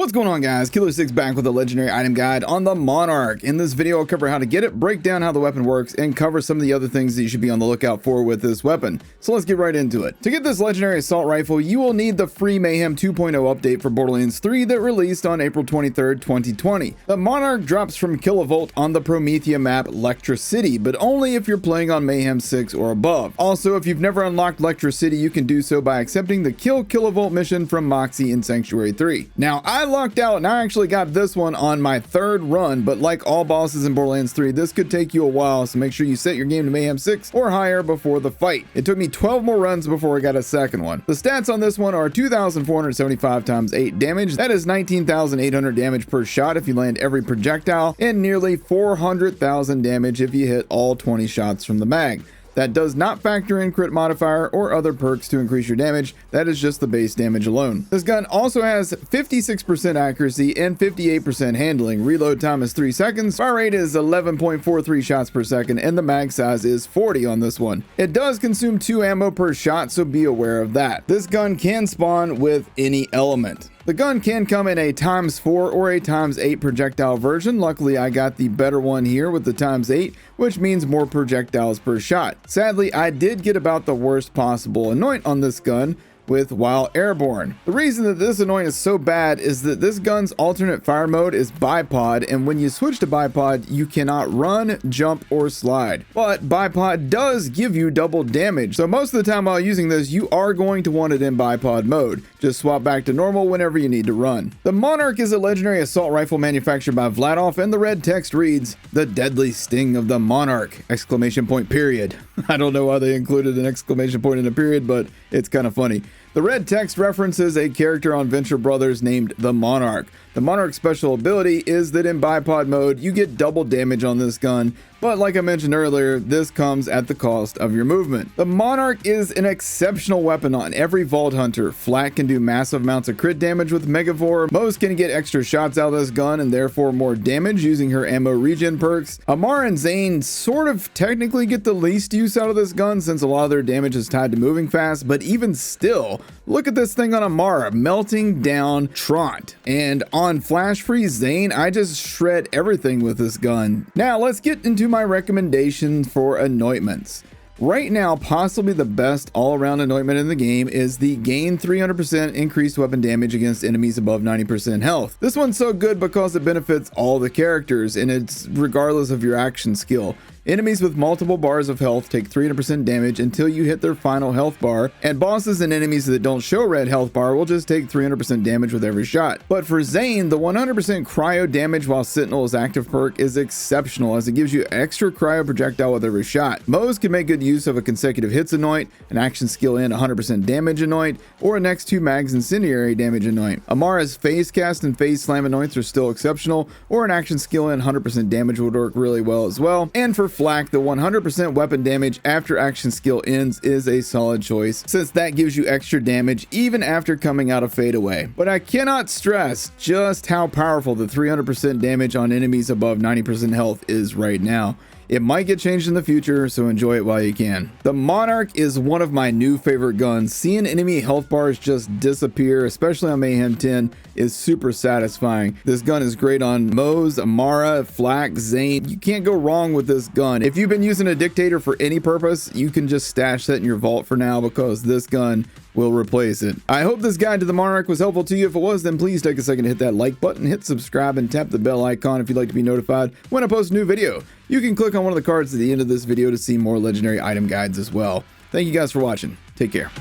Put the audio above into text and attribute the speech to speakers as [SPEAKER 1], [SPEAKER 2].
[SPEAKER 1] What's going on, guys? Killer6 back with a legendary item guide on the Monarch. In this video, I'll cover how to get it, break down how the weapon works, and cover some of the other things that you should be on the lookout for with this weapon. So let's get right into it. To get this legendary assault rifle, you will need the free Mayhem 2.0 update for Borderlands 3 that released on April 23rd, 2020. The Monarch drops from Killavolt on the Prometha map Lectra City, but only if you're playing on Mayhem 6 or above. Also, if you've never unlocked Lectra City, you can do so by accepting the Kill Killavolt mission from Moxie in Sanctuary 3. Now, I lucked out and I actually got this one on my third run, but like all bosses in Borderlands 3, this could take you a while, so make sure you set your game to Mayhem 6 or higher before the fight. It took me 12 more runs before I got a second one. The stats on this one are 2,475 times 8 damage. That is 19,800 damage per shot if you land every projectile, and nearly 400,000 damage if you hit all 20 shots from the mag. That does not factor in crit modifier or other perks to increase your damage. That is just the base damage alone. This gun also has 56% accuracy and 58% handling. Reload time is 3 seconds. Fire rate is 11.43 shots per second, and the mag size is 40 on this one. It does consume 2 ammo per shot, so be aware of that. This gun can spawn with any element. The gun can come in a ×4 or a ×8 projectile version. Luckily, I got the better one here with the ×8, which means more projectiles per shot. Sadly, I did get about the worst possible anoint on this gun with while airborne. The reason that this anoint is so bad is that this gun's alternate fire mode is bipod, and when you switch to bipod, you cannot run, jump, or slide. But bipod does give you double damage, so most of the time while using this, you are going to want it in bipod mode. Just swap back to normal whenever you need to run. The Monarch is a legendary assault rifle manufactured by Vladov, and the red text reads, "The deadly sting of the Monarch!" Exclamation point period. I don't know why they included an exclamation point in a period, but it's kind of funny. The red text references a character on Venture Brothers named the Monarch. The Monarch's special ability is that in bipod mode, you get double damage on this gun, but like I mentioned earlier, this comes at the cost of your movement. The Monarch is an exceptional weapon on every Vault Hunter. Flak can do massive amounts of crit damage with Megavore. Most can get extra shots out of this gun and therefore more damage using her ammo regen perks. Amara and Zane sort of technically get the least use out of this gun since a lot of their damage is tied to moving fast, but even still, look at this thing on Amara, melting down Trant. And on Flash Freeze Zane, I just shred everything with this gun. Now let's get into my recommendations for anointments. Right now, possibly the best all-around anointment in the game is the gain 300% increased weapon damage against enemies above 90% health. This one's so good because it benefits all the characters, and it's regardless of your action skill. Enemies with multiple bars of health take 300% damage until you hit their final health bar, and bosses and enemies that don't show red health bar will just take 300% damage with every shot. But for Zane, the 100% cryo damage while Sentinel's active perk is exceptional, as it gives you extra cryo projectile with every shot. Moze can make good use of a consecutive hits anoint, an action skill in 100% damage anoint, or a next 2 mags incendiary damage anoint. Amara's phase cast and phase slam anoints are still exceptional, or an action skill in 100% damage would work really well as well. And for Flak, the 100% weapon damage after action skill ends is a solid choice, since that gives you extra damage even after coming out of fadeaway. But I cannot stress just how powerful the 300% damage on enemies above 90% health is right now. It might get changed in the future, so enjoy it while you can. The Monarch is one of my new favorite guns. Seeing enemy health bars just disappear, especially on Mayhem 10, is super satisfying. This gun is great on Moze, Amara, Flak, Zane. You can't go wrong with this gun. If you've been using a Dictator for any purpose, you can just stash that in your vault for now because this gun will replace it. I hope this guide to the Monarch was helpful to you. If it was, then please take a second to hit that like button, hit subscribe, and tap the bell icon if you'd like to be notified when I post a new video. You can click on one of the cards at the end of this video to see more legendary item guides as well. Thank you guys for watching. Take care.